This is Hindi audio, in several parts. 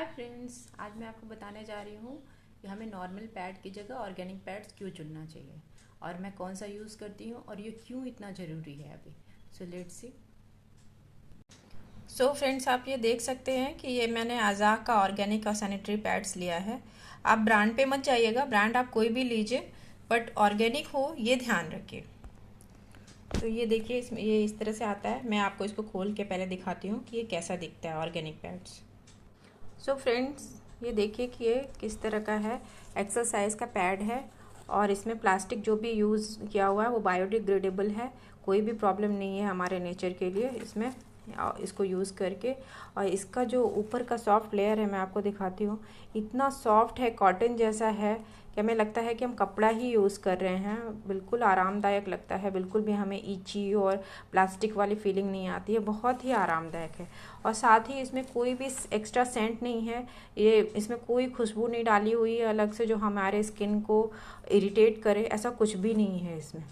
हाय फ्रेंड्स, आज मैं आपको बताने जा रही हूँ कि हमें नॉर्मल पैड की जगह ऑर्गेनिक पैड्स क्यों चुनना चाहिए और मैं कौन सा यूज़ करती हूँ और ये क्यों इतना ज़रूरी है अभी। So let's see. So friends, आप ये देख सकते हैं कि ये मैंने आज़ा का ऑर्गेनिक और सैनिटरी पैड्स लिया है। आप ब्रांड पे मत जाइएगा, ब्रांड आप कोई भी लीजिए बट ऑर्गेनिक हो ये ध्यान रखिए। तो ये देखिए, इसमें ये इस तरह से आता है। मैं आपको इसको खोल के पहले दिखाती हूँ कि ये कैसा दिखता है ऑर्गेनिक पैड्स। सो फ्रेंड्स, ये देखिए कि ये किस तरह का है। एक्सरसाइज का पैड है और इसमें प्लास्टिक जो भी यूज़ किया हुआ है वो बायोडिग्रेडेबल है। कोई भी प्रॉब्लम नहीं है हमारे नेचर के लिए इसमें इसको यूज़ करके। और इसका जो ऊपर का सॉफ्ट लेयर है मैं आपको दिखाती हूँ, इतना सॉफ्ट है, कॉटन जैसा है कि हमें लगता है कि हम कपड़ा ही यूज़ कर रहे हैं। बिल्कुल आरामदायक लगता है, बिल्कुल भी हमें ईची और प्लास्टिक वाली फीलिंग नहीं आती है। बहुत ही आरामदायक है और साथ ही इसमें कोई भी एक्स्ट्रा सेंट नहीं है। ये इसमें कोई खुशबू नहीं डाली हुई है अलग से जो हमारे स्किन को इरिटेट करे, ऐसा कुछ भी नहीं है इसमें।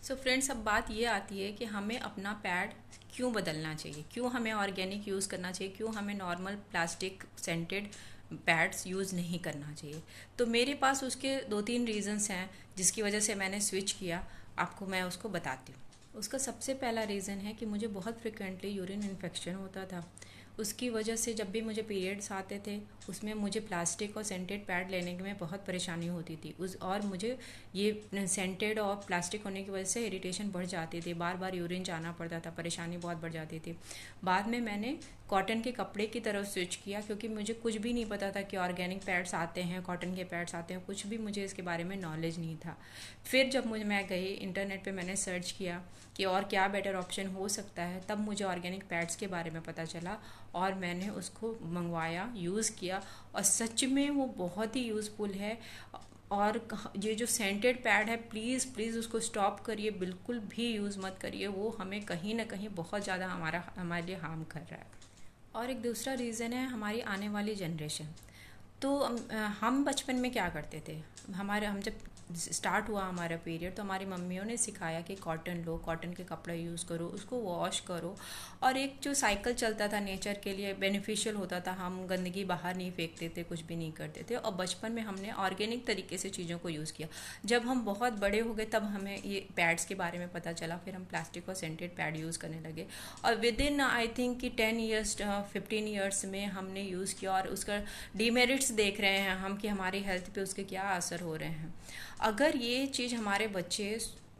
सो फ्रेंड्स, अब बात ये आती है कि हमें अपना पैड क्यों बदलना चाहिए, क्यों हमें ऑर्गेनिक यूज़ करना चाहिए, क्यों हमें normal plastic scented pads use नहीं करना चाहिए। तो मेरे पास उसके 2-3 रीज़न्स हैं जिसकी वजह से मैंने स्विच किया। आपको मैं उसको बताती हूँ। उसका सबसे पहला रीज़न है कि मुझे बहुत फ्रिक्वेंटली यूरिन इन्फेक्शन होता था। उसकी वजह से जब भी मुझे पीरियड्स आते थे उसमें मुझे प्लास्टिक और सेंटेड पैड लेने में बहुत परेशानी होती थी। और मुझे ये सेंटेड और प्लास्टिक होने की वजह से इरिटेशन बढ़ जाती थी, बार बार यूरिन जाना पड़ता था, परेशानी बहुत बढ़ जाती थी। बाद में मैंने कॉटन के कपड़े की तरफ स्विच किया क्योंकि मुझे कुछ भी नहीं पता था कि ऑर्गेनिक पैड्स आते हैं, कॉटन के पैड्स आते हैं, कुछ भी मुझे इसके बारे में नॉलेज नहीं था। फिर जब मैं गई इंटरनेट पे, मैंने सर्च किया कि और क्या बेटर ऑप्शन हो सकता है, तब मुझे ऑर्गेनिक पैड्स के बारे में पता चला और मैंने उसको मंगवाया, यूज़ किया और सच में वो बहुत ही यूज़फुल है। और ये जो सेंटेड पैड है, प्लीज़ प्लीज़ उसको स्टॉप करिए, बिल्कुल भी यूज़ मत करिए। वो हमें कहीं ना कहीं बहुत ज़्यादा हमारे लिए हार्म कर रहा है। और एक दूसरा रीज़न है हमारी आने वाली जनरेशन। तो हम बचपन में क्या करते थे, हम जब स्टार्ट हुआ हमारा पीरियड तो हमारी मम्मियों ने सिखाया कि कॉटन लो, कॉटन के कपड़े यूज़ करो, उसको वॉश करो। और एक जो साइकिल चलता था नेचर के लिए बेनिफिशियल होता था, हम गंदगी बाहर नहीं फेंकते थे, कुछ भी नहीं करते थे। और बचपन में हमने ऑर्गेनिक तरीके से चीज़ों को यूज़ किया। जब हम बहुत बड़े हो गए तब हमें ये पैड्स के बारे में पता चला, फिर हम प्लास्टिक और सेंटेड पैड यूज़ करने लगे। और विद इन आई थिंक कि 10 ईयर्स 15 ईयर्स में हमने यूज़ किया और उसका डीमेरिट्स देख रहे हैं हम कि हमारी हेल्थ पे उसके क्या असर हो रहे हैं। अगर ये चीज़ हमारे बच्चे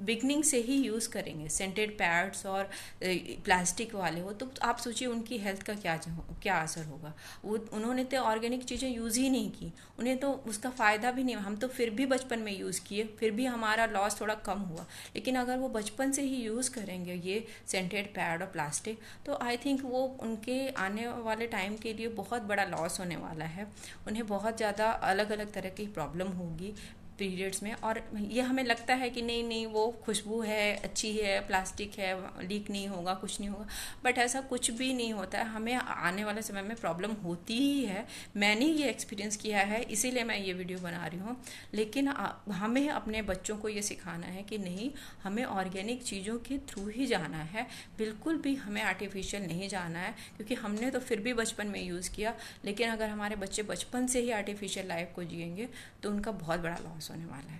बिगनिंग से ही यूज़ करेंगे, सेंटेड पैड्स और प्लास्टिक वाले हो, तो आप सोचिए उनकी हेल्थ का क्या असर होगा। उन्होंने तो ऑर्गेनिक चीज़ें यूज़ ही नहीं की, उन्हें तो उसका फ़ायदा भी नहीं। हम तो फिर भी बचपन में यूज़ किए, फिर भी हमारा लॉस थोड़ा कम हुआ। लेकिन अगर वो बचपन से ही यूज़ करेंगे ये सेंटेड पैड और प्लास्टिक, तो आई थिंक वो उनके आने वाले टाइम के लिए बहुत बड़ा लॉस होने वाला है। उन्हें बहुत ज़्यादा अलग अलग तरह की प्रॉब्लम होगी पीरियड्स में। और ये हमें लगता है कि नहीं नहीं वो खुशबू है, अच्छी है, प्लास्टिक है, लीक नहीं होगा, कुछ नहीं होगा, बट ऐसा कुछ भी नहीं होता है। हमें आने वाले समय में प्रॉब्लम होती ही है। मैंने ये एक्सपीरियंस किया है, इसीलिए मैं ये वीडियो बना रही हूँ। लेकिन हमें अपने बच्चों को ये सिखाना है कि नहीं, हमें ऑर्गेनिक चीज़ों के थ्रू ही जाना है, बिल्कुल भी हमें आर्टिफिशियल नहीं जाना है। क्योंकि हमने तो फिर भी बचपन में यूज़ किया, लेकिन अगर हमारे बच्चे बचपन से ही आर्टिफिशियल लाइफ को जिएंगे तो उनका बहुत बड़ा लॉस होने वाला है।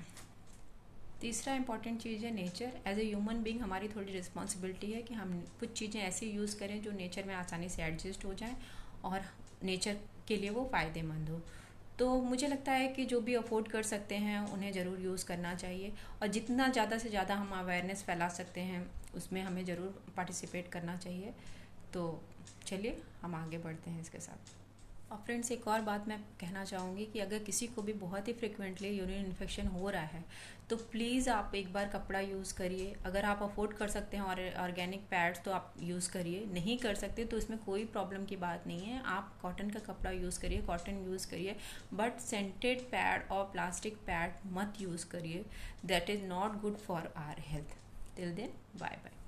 तीसरा इंपॉर्टेंट चीज़ है nature. As a human being हमारी थोड़ी रिस्पॉन्सिबिलिटी है कि हम कुछ चीज़ें ऐसी यूज़ करें जो नेचर में आसानी से एडजस्ट हो जाएं और नेचर के लिए वो फ़ायदेमंद हो। तो मुझे लगता है कि जो भी अफोर्ड कर सकते हैं उन्हें ज़रूर यूज़ करना चाहिए और जितना ज़्यादा से ज़्यादा हम अवेयरनेस फैला सकते हैं उसमें हमें ज़रूर पार्टिसिपेट करना चाहिए। तो चलिए हम आगे बढ़ते हैं इसके साथ। और फ्रेंड्स, एक और बात मैं कहना चाहूँगी कि अगर किसी को भी बहुत ही फ्रिक्वेंटली यूरिन इन्फेक्शन हो रहा है तो प्लीज़ आप एक बार कपड़ा यूज़ करिए। अगर आप अफोर्ड कर सकते हैं और ऑर्गेनिक पैड्स तो आप यूज़ करिए, नहीं कर सकते तो इसमें कोई प्रॉब्लम की बात नहीं है। आप कॉटन का कपड़ा यूज़ करिए, कॉटन यूज़ करिए, बट सेंटेड पैड और प्लास्टिक पैड मत यूज़ करिए। That is not good for our health. Till then, bye bye.